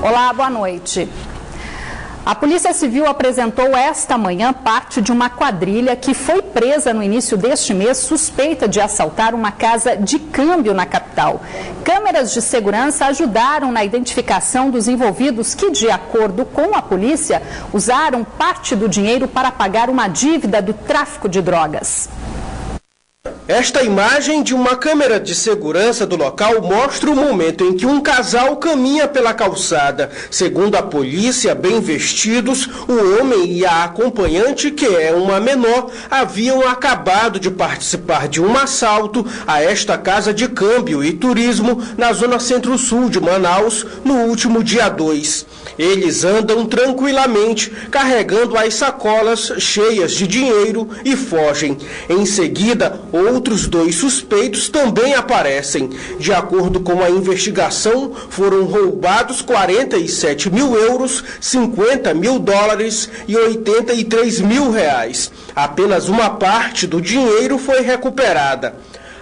Olá, boa noite. A Polícia Civil apresentou esta manhã parte de uma quadrilha que foi presa no início deste mês suspeita de assaltar uma casa de câmbio na capital. Câmeras de segurança ajudaram na identificação dos envolvidos que, de acordo com a polícia, usaram parte do dinheiro para pagar uma dívida do tráfico de drogas. Esta imagem de uma câmera de segurança do local mostra o momento em que um casal caminha pela calçada. Segundo a polícia, bem vestidos, o homem e a acompanhante, que é uma menor, haviam acabado de participar de um assalto a esta casa de câmbio e turismo na zona centro-sul de Manaus no último dia 2. Eles andam tranquilamente, carregando as sacolas cheias de dinheiro e fogem. Em seguida, outros 2 suspeitos também aparecem. De acordo com a investigação, foram roubados 47 mil euros, 50 mil dólares e 83 mil reais. Apenas uma parte do dinheiro foi recuperada.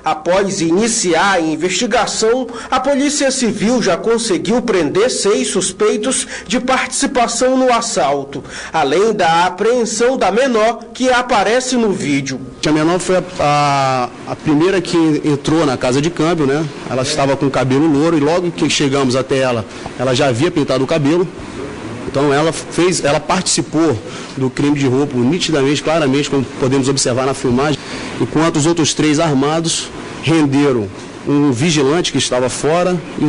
Após iniciar a investigação, a Polícia Civil já conseguiu prender 6 suspeitos de participação no assalto, além da apreensão da menor que aparece no vídeo. A menor foi a primeira que entrou na casa de câmbio, né? Ela estava com o cabelo louro e logo que chegamos até ela já havia pintado o cabelo. Então ela participou do crime de roubo nitidamente, claramente, como podemos observar na filmagem, enquanto os outros 3 armados renderam um vigilante que estava fora e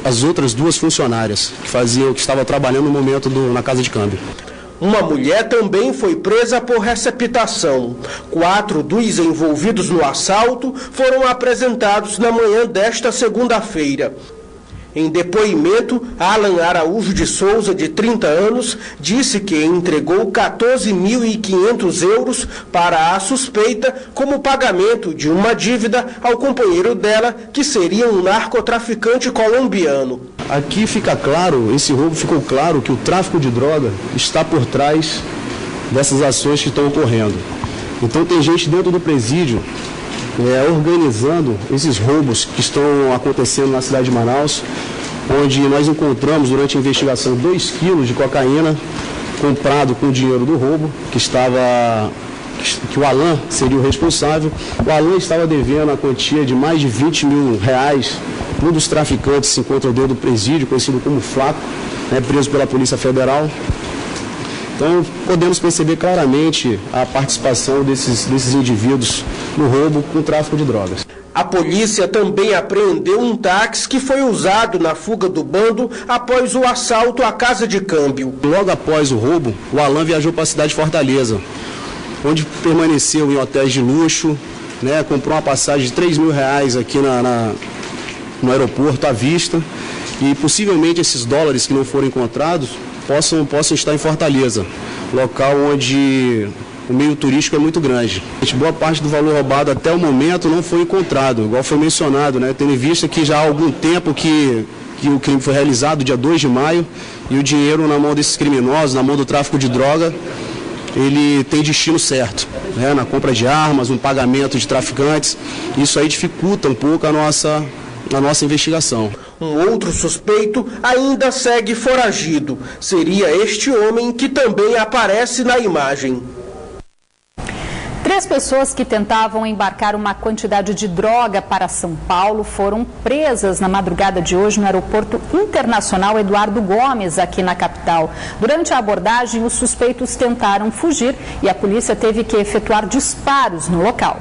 as outras 2 funcionárias que estavam trabalhando no momento na casa de câmbio. Uma mulher também foi presa por receptação. 4 dos envolvidos no assalto foram apresentados na manhã desta segunda-feira. Em depoimento, Alan Araújo de Souza, de 30 anos, disse que entregou 14.500 euros para a suspeita como pagamento de uma dívida ao companheiro dela, que seria um narcotraficante colombiano. Aqui fica claro, esse roubo ficou claro que o tráfico de droga está por trás dessas ações que estão ocorrendo. Então tem gente dentro do presídio organizando esses roubos que estão acontecendo na cidade de Manaus, onde nós encontramos durante a investigação 2 quilos de cocaína comprado com o dinheiro do roubo, que o Alan seria o responsável. O Alan estava devendo a quantia de mais de 20 mil reais. Um dos traficantes se encontra dentro do presídio, conhecido como Flaco, preso pela Polícia Federal. Então, podemos perceber claramente a participação desses indivíduos no roubo com o tráfico de drogas. A polícia também apreendeu um táxi que foi usado na fuga do bando após o assalto à casa de câmbio. Logo após o roubo, o Alan viajou para a cidade de Fortaleza, onde permaneceu em hotéis de luxo, comprou uma passagem de 3 mil reais aqui no aeroporto à vista, e possivelmente esses dólares que não foram encontrados possam estar em Fortaleza, local onde o meio turístico é muito grande. Boa parte do valor roubado até o momento não foi encontrado, igual foi mencionado, tendo em vista que já há algum tempo que o crime foi realizado, dia 2 de maio, e o dinheiro na mão desses criminosos, na mão do tráfico de droga, ele tem destino certo, na compra de armas, no pagamento de traficantes. Isso aí dificulta um pouco a nossa investigação. Um outro suspeito ainda segue foragido. Seria este homem que também aparece na imagem. 3 pessoas que tentavam embarcar uma quantidade de droga para São Paulo foram presas na madrugada de hoje no Aeroporto Internacional Eduardo Gomes, aqui na capital. Durante a abordagem, os suspeitos tentaram fugir e a polícia teve que efetuar disparos no local.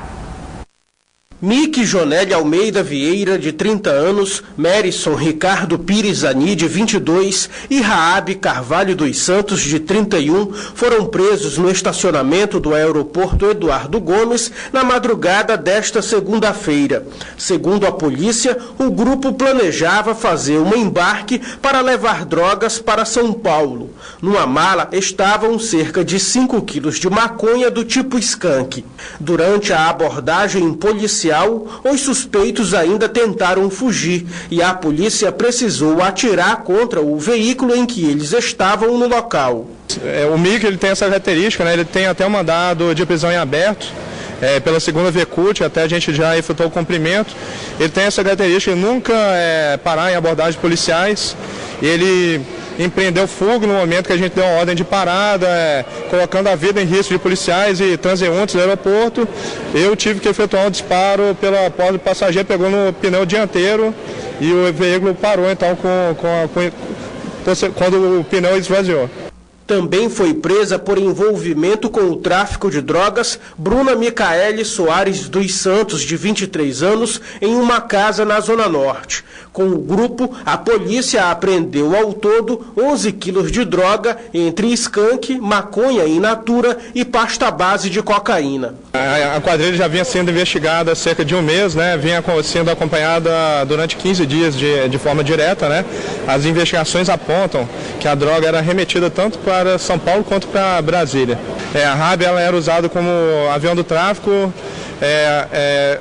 Mique Jonelli Almeida Vieira, de 30 anos, Merison Ricardo Pires Ani, de 22, e Raabe Carvalho dos Santos, de 31, foram presos no estacionamento do aeroporto Eduardo Gomes na madrugada desta segunda-feira. Segundo a polícia, o grupo planejava fazer um embarque para levar drogas para São Paulo. Numa mala estavam cerca de 5 quilos de maconha do tipo skunk. Durante a abordagem policial, os suspeitos ainda tentaram fugir e a polícia precisou atirar contra o veículo em que eles estavam no local. O Mique, ele tem essa característica, ele tem até um mandado de prisão em aberto, pela segunda VCUT, até a gente já efetuou o cumprimento. Ele tem essa característica de nunca parar em abordagens policiais. Ele empreendeu fuga no momento que a gente deu uma ordem de parada, colocando a vida em risco de policiais e transeuntes do aeroporto. Eu tive que efetuar um disparo pela porta do passageiro, pegou no pneu dianteiro e o veículo parou então quando o pneu esvaziou. Também foi presa por envolvimento com o tráfico de drogas Bruna Micaele Soares dos Santos, de 23 anos, em uma casa na Zona Norte. Com o grupo, a polícia apreendeu ao todo 11 quilos de droga, entre skunk, maconha in natura e pasta base de cocaína. A quadrilha já vinha sendo investigada há cerca de um mês, né? Vinha sendo acompanhada durante 15 dias de forma direta, né? As investigações apontam que a droga era remetida tanto para São Paulo quanto para Brasília. A RAB ela era usada como avião do tráfico,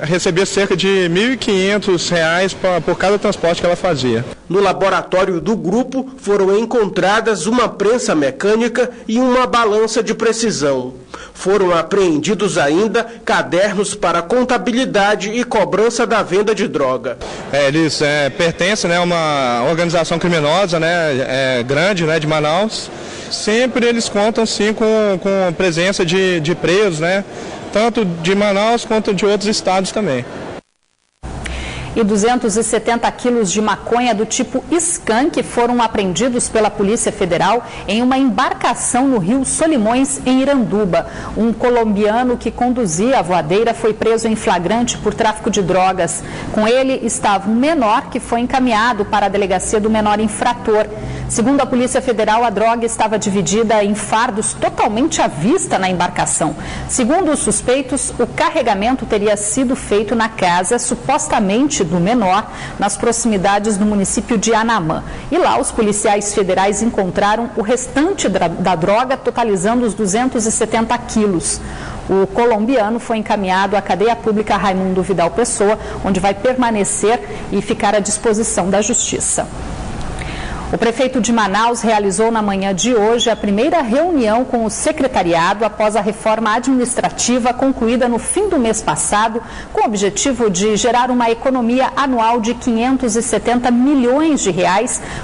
recebia cerca de R$ 1.500 por cada transporte que ela fazia. No laboratório do grupo foram encontradas uma prensa mecânica e uma balança de precisão. Foram apreendidos ainda cadernos para contabilidade e cobrança da venda de droga. Eles pertencem, né, a uma organização criminosa, né, grande, né, de Manaus. Sempre eles contam sim com presença de presos, né, tanto de Manaus quanto de outros estados também. E 270 quilos de maconha do tipo skunk foram apreendidos pela Polícia Federal em uma embarcação no rio Solimões, em Iranduba. Um colombiano que conduzia a voadeira foi preso em flagrante por tráfico de drogas. Com ele estava um menor que foi encaminhado para a delegacia do menor infrator. Segundo a Polícia Federal, a droga estava dividida em fardos totalmente à vista na embarcação. Segundo os suspeitos, o carregamento teria sido feito na casa, supostamente do menor, nas proximidades do município de Anamã. E lá, os policiais federais encontraram o restante da droga, totalizando os 270 quilos. O colombiano foi encaminhado à cadeia pública Raimundo Vidal Pessoa, onde vai permanecer e ficar à disposição da Justiça. O prefeito de Manaus realizou na manhã de hoje a primeira reunião com o secretariado após a reforma administrativa concluída no fim do mês passado, com o objetivo de gerar uma economia anual de R$ 570 milhões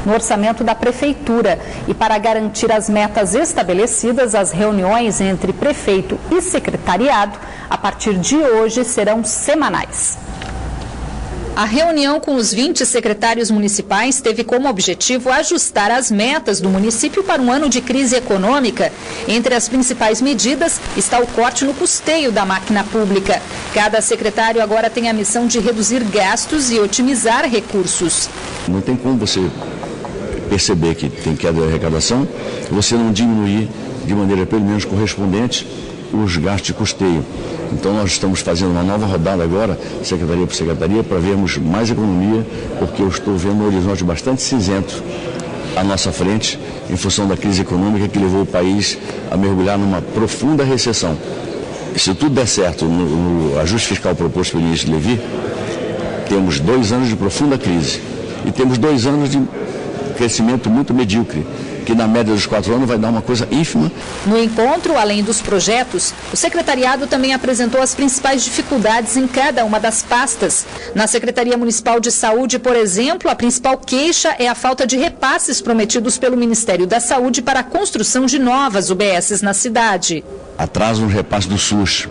no orçamento da prefeitura. E para garantir as metas estabelecidas, as reuniões entre prefeito e secretariado, a partir de hoje, serão semanais. A reunião com os 20 secretários municipais teve como objetivo ajustar as metas do município para um ano de crise econômica. Entre as principais medidas está o corte no custeio da máquina pública. Cada secretário agora tem a missão de reduzir gastos e otimizar recursos. Não tem como você perceber que tem queda de arrecadação, você não diminuir de maneira pelo menos correspondente os gastos de custeio. Então nós estamos fazendo uma nova rodada agora, secretaria por secretaria, para vermos mais economia, porque eu estou vendo um horizonte bastante cinzento à nossa frente, em função da crise econômica que levou o país a mergulhar numa profunda recessão. E se tudo der certo no ajuste fiscal proposto pelo ministro Levi, temos 2 anos de profunda crise e temos 2 anos de crescimento muito medíocre, que na média dos 4 anos vai dar uma coisa ínfima. No encontro, além dos projetos, o secretariado também apresentou as principais dificuldades em cada uma das pastas. Na Secretaria Municipal de Saúde, por exemplo, a principal queixa é a falta de repasses prometidos pelo Ministério da Saúde para a construção de novas UBSs na cidade. Atraso no repasse do SUS,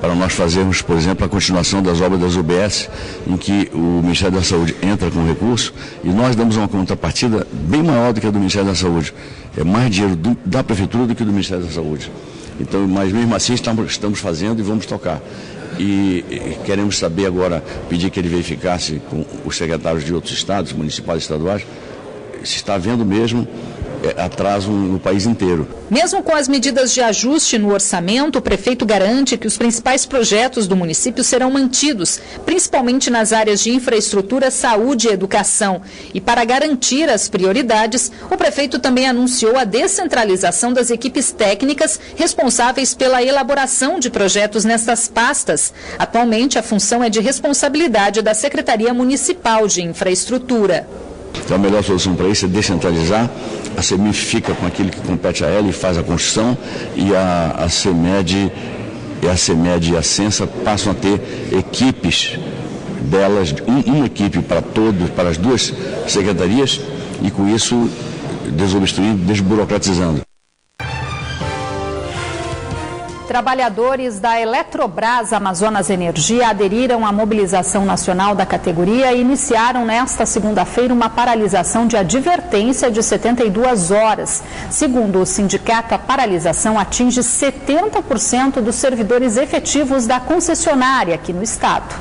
para nós fazermos, por exemplo, a continuação das obras das UBS, em que o Ministério da Saúde entra com recurso e nós damos uma contrapartida bem maior do que a do Ministério da Saúde. É mais dinheiro da Prefeitura do que do Ministério da Saúde. Então, mas mesmo assim estamos fazendo e vamos tocar. E queremos saber agora, pedir que ele verificasse com os secretários de outros estados, municipais e estaduais, se está havendo mesmo atraso no país inteiro. Mesmo com as medidas de ajuste no orçamento, o prefeito garante que os principais projetos do município serão mantidos, principalmente nas áreas de infraestrutura, saúde e educação. E para garantir as prioridades, o prefeito também anunciou a descentralização das equipes técnicas responsáveis pela elaboração de projetos nestas pastas. Atualmente, a função é de responsabilidade da Secretaria Municipal de Infraestrutura. Então a melhor solução para isso é descentralizar. A CEMIG fica com aquilo que compete a ela e faz a construção, e a CEMED e a Censa passam a ter equipes delas, uma equipe para as 2 secretarias, e com isso desobstruindo, desburocratizando. Trabalhadores da Eletrobras Amazonas Energia aderiram à mobilização nacional da categoria e iniciaram nesta segunda-feira uma paralisação de advertência de 72 horas. Segundo o sindicato, a paralisação atinge 70% dos servidores efetivos da concessionária aqui no estado.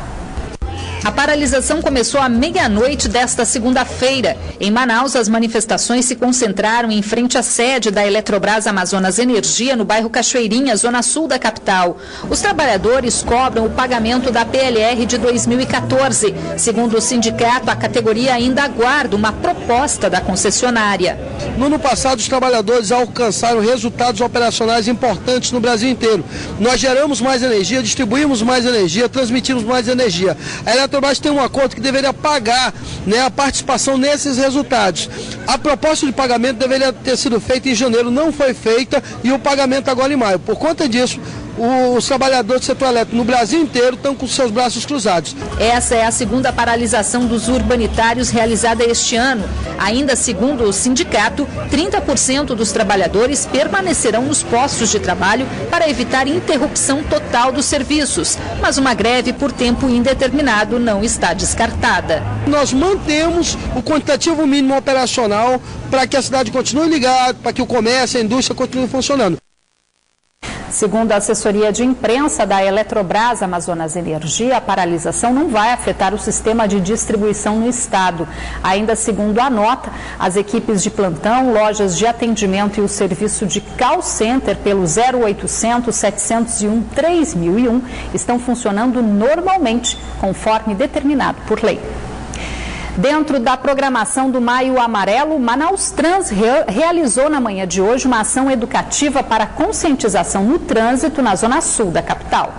A paralisação começou à meia-noite desta segunda-feira. Em Manaus, as manifestações se concentraram em frente à sede da Eletrobras Amazonas Energia, no bairro Cachoeirinha, zona sul da capital. Os trabalhadores cobram o pagamento da PLR de 2014. Segundo o sindicato, a categoria ainda aguarda uma proposta da concessionária. No ano passado, os trabalhadores alcançaram resultados operacionais importantes no Brasil inteiro. Nós geramos mais energia, distribuímos mais energia, transmitimos mais energia. A Eletrobras tem um acordo que deveria pagar, né, a participação nesses resultados. A proposta de pagamento deveria ter sido feita em janeiro, não foi feita, e o pagamento agora em maio. Por conta disso, os trabalhadores do setor elétrico no Brasil inteiro estão com seus braços cruzados. Essa é a segunda paralisação dos urbanitários realizada este ano. Ainda segundo o sindicato, 30% dos trabalhadores permanecerão nos postos de trabalho para evitar interrupção total dos serviços. Mas uma greve por tempo indeterminado não está descartada. Nós mantemos o quantitativo mínimo operacional para que a cidade continue ligada, para que o comércio e a indústria continuem funcionando. Segundo a assessoria de imprensa da Eletrobras Amazonas Energia, a paralisação não vai afetar o sistema de distribuição no estado. Ainda segundo a nota, as equipes de plantão, lojas de atendimento e o serviço de call center pelo 0800 701 3001 estão funcionando normalmente, conforme determinado por lei. Dentro da programação do Maio Amarelo, Manaus Trans realizou na manhã de hoje uma ação educativa para conscientização no trânsito na zona sul da capital.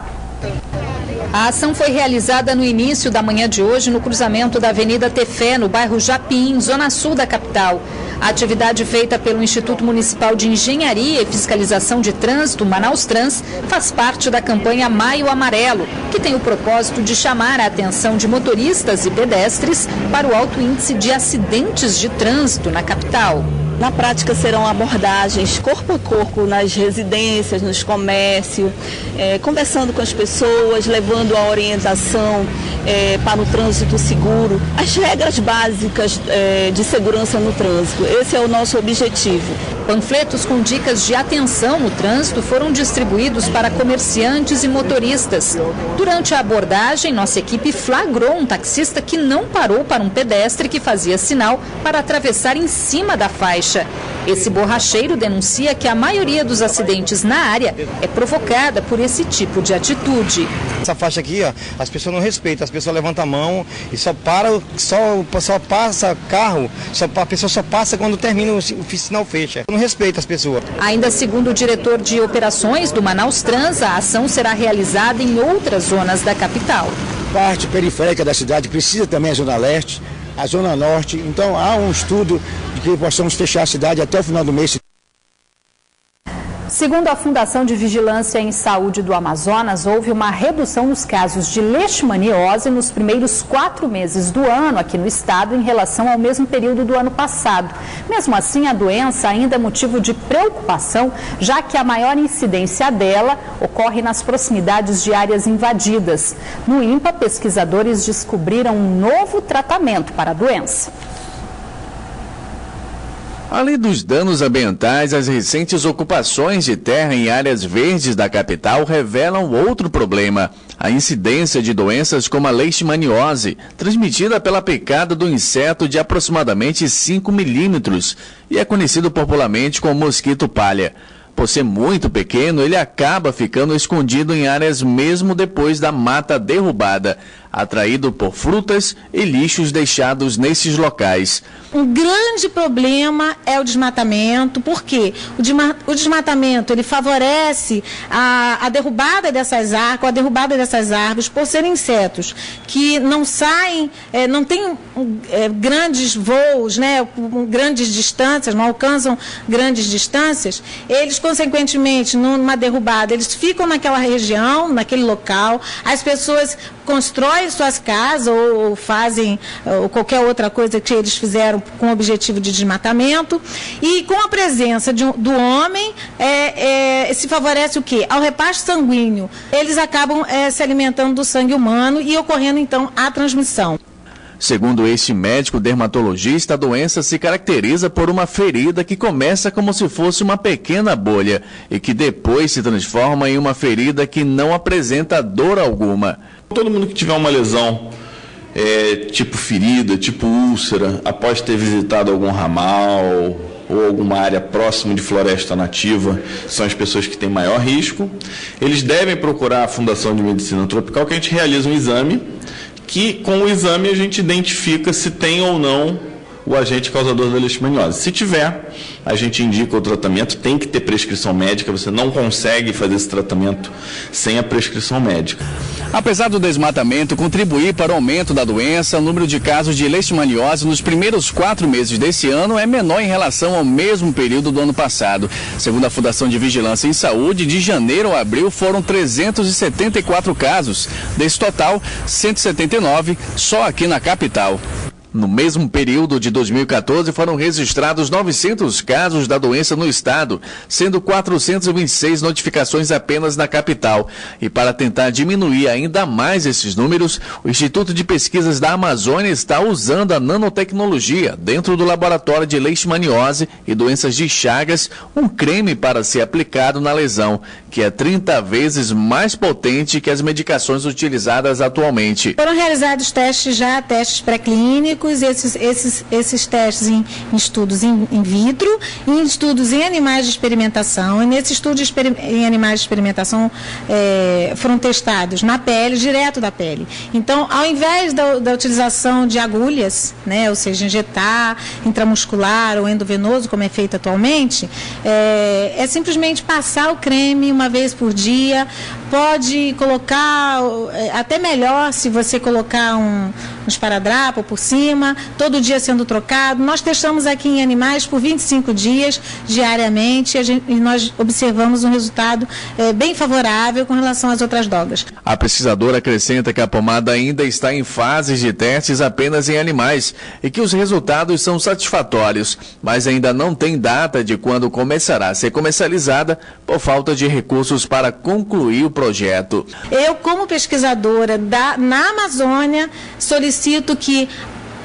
A ação foi realizada no início da manhã de hoje no cruzamento da Avenida Tefé, no bairro Japim, zona sul da capital. A atividade feita pelo Instituto Municipal de Engenharia e Fiscalização de Trânsito, Manaus Trans, faz parte da campanha Maio Amarelo, que tem o propósito de chamar a atenção de motoristas e pedestres para o alto índice de acidentes de trânsito na capital. Na prática serão abordagens corpo a corpo nas residências, nos comércios, conversando com as pessoas, levando a orientação para o trânsito seguro, as regras básicas de segurança no trânsito. Esse é o nosso objetivo. Panfletos com dicas de atenção no trânsito foram distribuídos para comerciantes e motoristas. Durante a abordagem, nossa equipe flagrou um taxista que não parou para um pedestre que fazia sinal para atravessar em cima da faixa. Esse borracheiro denuncia que a maioria dos acidentes na área é provocada por esse tipo de atitude. Essa faixa aqui, ó, as pessoas não respeitam, as pessoas levantam a mão e só passa carro, a pessoa só passa quando termina o sinal fecha. Não respeita as pessoas. Ainda segundo o diretor de operações do Manaus Trans, a ação será realizada em outras zonas da capital. Parte periférica da cidade precisa também a Zona Leste, a Zona Norte, então há um estudo de que possamos fechar a cidade até o final do mês. Segundo a Fundação de Vigilância em Saúde do Amazonas, houve uma redução nos casos de leishmaniose nos primeiros 4 meses do ano aqui no estado em relação ao mesmo período do ano passado. Mesmo assim, a doença ainda é motivo de preocupação, já que a maior incidência dela ocorre nas proximidades de áreas invadidas. No INPA, pesquisadores descobriram um novo tratamento para a doença. Além dos danos ambientais, as recentes ocupações de terra em áreas verdes da capital revelam outro problema: a incidência de doenças como a leishmaniose, transmitida pela picada do inseto de aproximadamente 5 milímetros e é conhecido popularmente como mosquito palha. Por ser muito pequeno, ele acaba ficando escondido em áreas mesmo depois da mata derrubada, atraído por frutas e lixos deixados nesses locais. Um grande problema é o desmatamento, porque o desmatamento ele favorece a derrubada dessas árvores, a derrubada dessas árvores por serem insetos que não saem, não têm grandes voos, né, grandes distâncias, não alcançam grandes distâncias. Eles, consequentemente, numa derrubada, eles ficam naquela região, naquele local, as pessoas constroem constroem suas casas ou fazem ou qualquer outra coisa que eles fizeram com o objetivo de desmatamento. E com a presença do homem, se favorece o quê? Ao repasse sanguíneo. Eles acabam se alimentando do sangue humano e ocorrendo, então, a transmissão. Segundo este médico dermatologista, a doença se caracteriza por uma ferida que começa como se fosse uma pequena bolha e que depois se transforma em uma ferida que não apresenta dor alguma. Todo mundo que tiver uma lesão, tipo ferida, tipo úlcera, após ter visitado algum ramal ou alguma área próxima de floresta nativa, são as pessoas que têm maior risco. Eles devem procurar a Fundação de Medicina Tropical, que a gente realiza um exame, que com o exame a gente identifica se tem ou não o agente causador da leishmaniose. Se tiver, a gente indica o tratamento, tem que ter prescrição médica, você não consegue fazer esse tratamento sem a prescrição médica. Apesar do desmatamento contribuir para o aumento da doença, o número de casos de leishmaniose nos primeiros 4 meses desse ano é menor em relação ao mesmo período do ano passado. Segundo a Fundação de Vigilância em Saúde, de janeiro a abril foram 374 casos. Desse total, 179 só aqui na capital. No mesmo período de 2014, foram registrados 900 casos da doença no estado, sendo 426 notificações apenas na capital. E para tentar diminuir ainda mais esses números, o Instituto de Pesquisas da Amazônia está usando a nanotecnologia dentro do laboratório de leishmaniose e doenças de Chagas, um creme para ser aplicado na lesão, que é 30 vezes mais potente que as medicações utilizadas atualmente. Foram realizados testes pré-clínicos, esses testes em estudos in vitro e em estudos em animais de experimentação. E nesses estudos em animais de experimentação foram testados na pele, direto da pele. Então, ao invés da utilização de agulhas, né, ou seja, injetar intramuscular ou endovenoso, como é feito atualmente, é simplesmente passar o creme uma vez por dia. Pode colocar, até melhor se você colocar um esparadrapo por cima, todo dia sendo trocado. Nós testamos aqui em animais por 25 dias diariamente e nós observamos um resultado bem favorável com relação às outras drogas. A pesquisadora acrescenta que a pomada ainda está em fases de testes apenas em animais e que os resultados são satisfatórios, mas ainda não tem data de quando começará a ser comercializada por falta de recursos para concluir o projeto. Eu, como pesquisadora na Amazônia, solicito que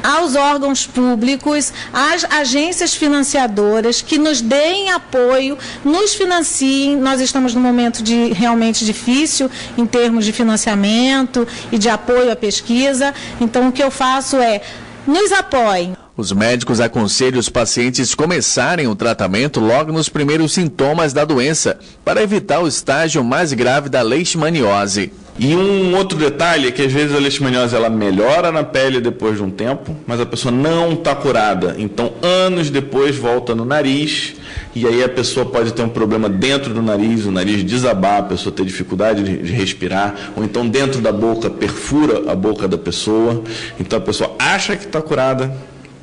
aos órgãos públicos, às agências financiadoras que nos deem apoio, nos financiem. Nós estamos num momento realmente difícil em termos de financiamento e de apoio à pesquisa. Então, o que eu faço é, nos apoiem. Os médicos aconselham os pacientes começarem o tratamento logo nos primeiros sintomas da doença, para evitar o estágio mais grave da leishmaniose. E um outro detalhe é que às vezes a leishmaniose ela melhora na pele depois de um tempo, mas a pessoa não está curada. Então, anos depois volta no nariz, e aí a pessoa pode ter um problema dentro do nariz, o nariz desabar, a pessoa ter dificuldade de respirar, ou então dentro da boca, perfura a boca da pessoa. Então a pessoa acha que está curada,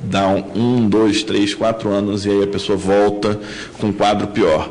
dá 1, 2, 3, 4 anos e aí a pessoa volta com um quadro pior.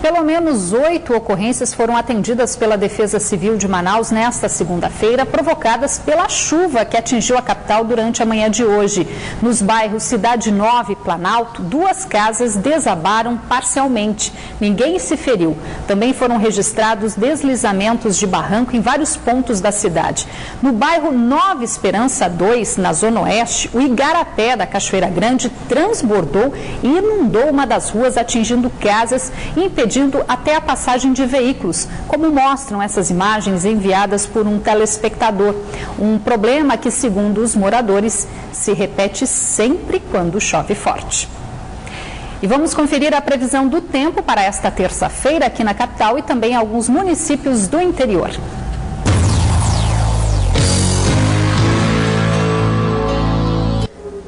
Pelo menos 8 ocorrências foram atendidas pela Defesa Civil de Manaus nesta segunda-feira, provocadas pela chuva que atingiu a capital durante a manhã de hoje. Nos bairros Cidade Nova e Planalto, 2 casas desabaram parcialmente. Ninguém se feriu. Também foram registrados deslizamentos de barranco em vários pontos da cidade. No bairro Nova Esperança 2, na Zona Oeste, o igarapé da Cachoeira Grande transbordou e inundou uma das ruas, atingindo casas e impedindo até a passagem de veículos, como mostram essas imagens enviadas por um telespectador. Um problema que, segundo os moradores, se repete sempre quando chove forte. E vamos conferir a previsão do tempo para esta terça-feira aqui na capital e também em alguns municípios do interior.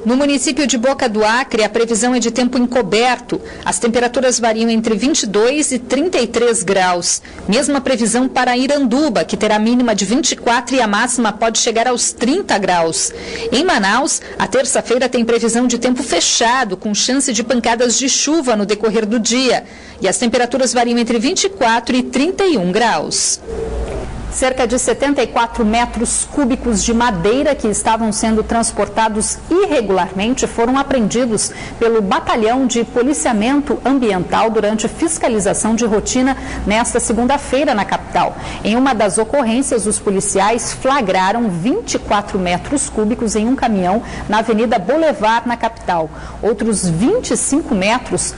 No município de Boca do Acre, a previsão é de tempo encoberto. As temperaturas variam entre 22 e 33 graus. Mesma previsão para Iranduba, que terá a mínima de 24 e a máxima pode chegar aos 30 graus. Em Manaus, a terça-feira tem previsão de tempo fechado, com chance de pancadas de chuva no decorrer do dia. E as temperaturas variam entre 24 e 31 graus. Cerca de 74 metros cúbicos de madeira que estavam sendo transportados irregularmente foram apreendidos pelo Batalhão de Policiamento Ambiental durante fiscalização de rotina nesta segunda-feira na capital. Em uma das ocorrências, os policiais flagraram 24 metros cúbicos em um caminhão na Avenida Boulevard, na capital. Outros 25 metros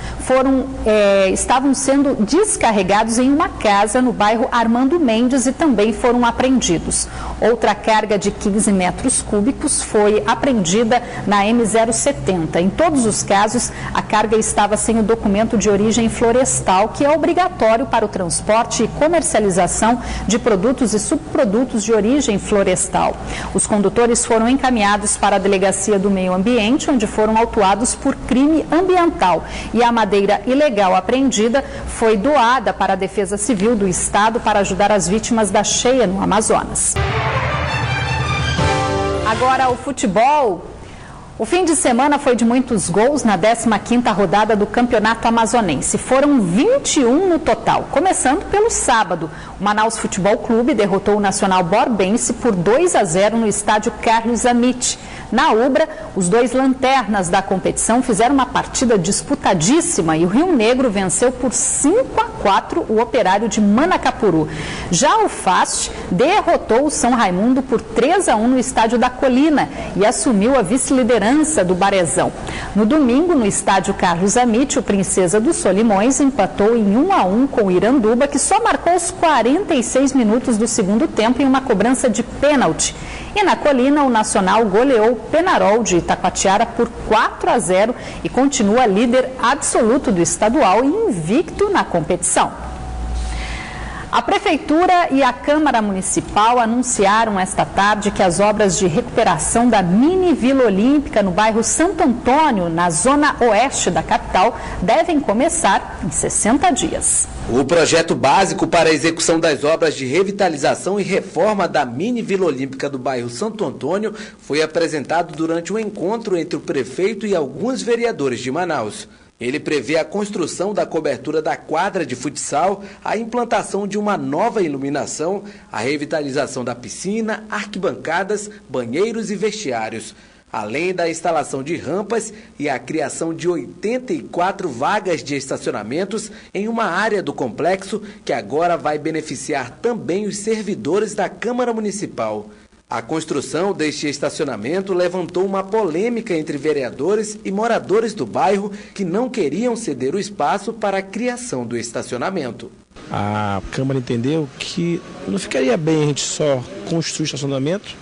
estavam sendo descarregados em uma casa no bairro Armando Mendes e também foram apreendidos. Outra carga de 15 metros cúbicos foi apreendida na M070. Em todos os casos, a carga estava sem o documento de origem florestal, que é obrigatório para o transporte e comercialização de produtos e subprodutos de origem florestal. Os condutores foram encaminhados para a Delegacia do Meio Ambiente, onde foram autuados por crime ambiental. E a madeira ilegal apreendida foi doada para a Defesa Civil do Estado para ajudar as vítimas da cheia no Amazonas. Agora o futebol. O fim de semana foi de muitos gols na 15ª rodada do Campeonato Amazonense. Foram 21 no total. Começando pelo sábado, o Manaus Futebol Clube derrotou o Nacional Borbense por 2-0 no estádio Carlos Amit. Na Ubra, os dois lanternas da competição fizeram uma partida disputadíssima e o Rio Negro venceu por 5-4 o Operário de Manacapuru. Já o Fast derrotou o São Raimundo por 3-1 no estádio da Colina e assumiu a vice-liderança do Barezão. No domingo, no estádio Carlos Amit, o Princesa dos Solimões empatou em 1-1 com o Iranduba, que só marcou os 46 minutos do segundo tempo em uma cobrança de pênalti. E na Colina, o Nacional goleou o Penarol de Itacoatiara por 4-0 e continua líder absoluto do estadual e invicto na competição. A Prefeitura e a Câmara Municipal anunciaram esta tarde que as obras de recuperação da mini Vila Olímpica no bairro Santo Antônio, na zona oeste da capital, devem começar em 60 dias. O projeto básico para a execução das obras de revitalização e reforma da mini Vila Olímpica do bairro Santo Antônio foi apresentado durante um encontro entre o prefeito e alguns vereadores de Manaus. Ele prevê a construção da cobertura da quadra de futsal, a implantação de uma nova iluminação, a revitalização da piscina, arquibancadas, banheiros e vestiários, além da instalação de rampas e a criação de 84 vagas de estacionamentos em uma área do complexo que agora vai beneficiar também os servidores da Câmara Municipal. A construção deste estacionamento levantou uma polêmica entre vereadores e moradores do bairro que não queriam ceder o espaço para a criação do estacionamento. A Câmara entendeu que não ficaria bem a gente só construir estacionamento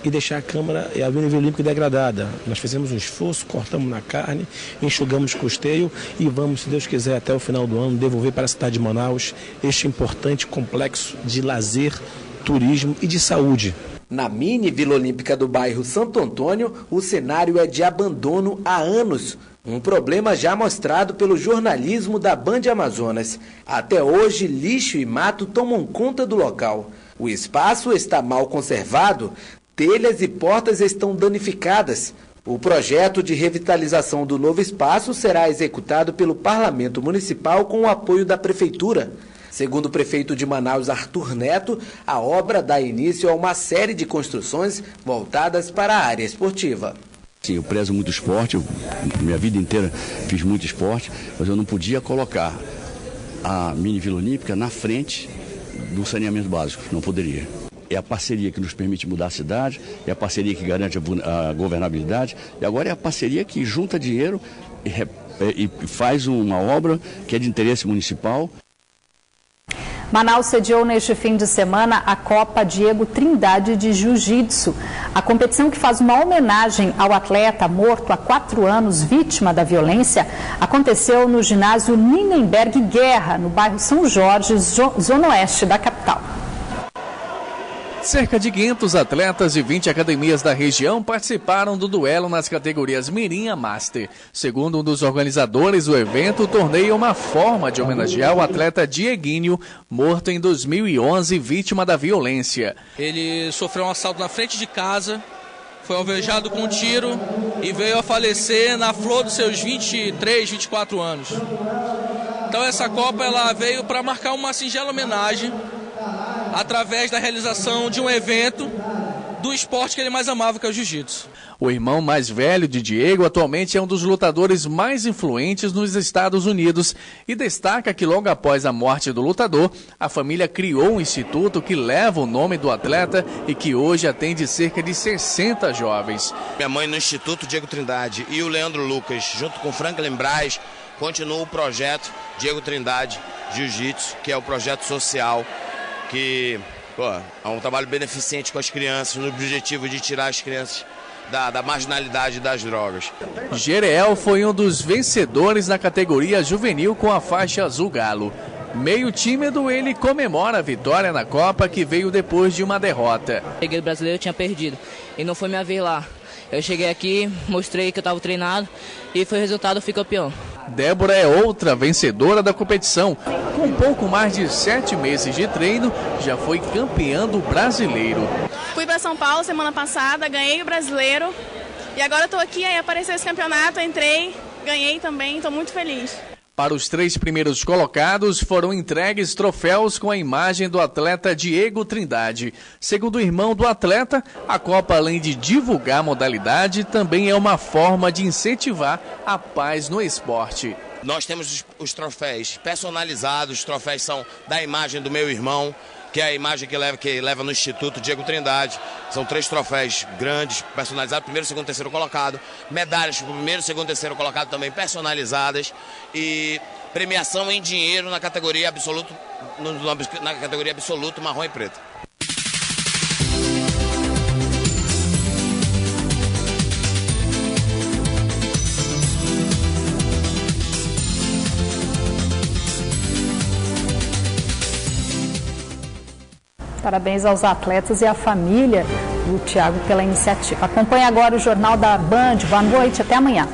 e deixar a Câmara e a Vila Olímpica degradada. Nós fizemos um esforço, cortamos na carne, enxugamos custeio e vamos, se Deus quiser, até o final do ano, devolver para a cidade de Manaus este importante complexo de lazer, turismo e de saúde. Na mini Vila Olímpica do bairro Santo Antônio, o cenário é de abandono há anos. Um problema já mostrado pelo jornalismo da Band Amazonas. Até hoje, lixo e mato tomam conta do local. O espaço está mal conservado, telhas e portas estão danificadas. O projeto de revitalização do novo espaço será executado pelo Parlamento Municipal com o apoio da Prefeitura. Segundo o prefeito de Manaus, Arthur Neto, a obra dá início a uma série de construções voltadas para a área esportiva. Sim, eu prezo muito esporte, minha vida inteira fiz muito esporte, mas eu não podia colocar a mini Vila Olímpica na frente do saneamento básico, não poderia. É a parceria que nos permite mudar a cidade, é a parceria que garante a governabilidade, e agora é a parceria que junta dinheiro e faz uma obra que é de interesse municipal. Manaus sediou neste fim de semana a Copa Diego Trindade de Jiu-Jitsu. A competição, que faz uma homenagem ao atleta morto há 4 anos, vítima da violência, aconteceu no ginásio Ninenberg Guerra, no bairro São Jorge, zona oeste da capital. Cerca de 500 atletas de 20 academias da região participaram do duelo nas categorias Mirim e Master. Segundo um dos organizadores do evento, o torneio é uma forma de homenagear o atleta Dieguinho, morto em 2011, vítima da violência. Ele sofreu um assalto na frente de casa, foi alvejado com um tiro e veio a falecer na flor dos seus 23, 24 anos. Então essa Copa ela veio para marcar uma singela homenagem através da realização de um evento do esporte que ele mais amava, que é o jiu-jitsu. O irmão mais velho de Diego atualmente é um dos lutadores mais influentes nos Estados Unidos e destaca que logo após a morte do lutador, a família criou um instituto que leva o nome do atleta e que hoje atende cerca de 60 jovens. Minha mãe no Instituto Diego Trindade e o Leandro Lucas, junto com Franklin Braz, continuam o projeto Diego Trindade Jiu-Jitsu, que é o projeto social que é um trabalho beneficente com as crianças, no objetivo de tirar as crianças da marginalidade das drogas. Jereel foi um dos vencedores na categoria juvenil com a faixa azul galo. Meio tímido, ele comemora a vitória na Copa que veio depois de uma derrota. Cheguei do brasileiro, eu tinha perdido e não foi minha vez lá. Eu cheguei aqui, mostrei que eu estava treinado e foi o resultado, eu fui campeão. Débora é outra vencedora da competição. Com pouco mais de 7 meses de treino, já foi campeã do brasileiro. Fui para São Paulo semana passada, ganhei o brasileiro e agora estou aqui, aí apareceu esse campeonato, entrei, ganhei também, estou muito feliz. Para os 3 primeiros colocados, foram entregues troféus com a imagem do atleta Diego Trindade. Segundo o irmão do atleta, a Copa, além de divulgar a modalidade, também é uma forma de incentivar a paz no esporte. Nós temos os troféus personalizados, os troféus são da imagem do meu irmão, que é a imagem que leva no Instituto Diego Trindade. São 3 troféus grandes, personalizados, primeiro, segundo, terceiro colocado. Medalhas para o primeiro, segundo, terceiro colocado também personalizadas. E premiação em dinheiro na categoria absoluto, na categoria absoluto, marrom e preto. Parabéns aos atletas e à família do Thiago pela iniciativa. Acompanhe agora o Jornal da Band. Boa noite, até amanhã.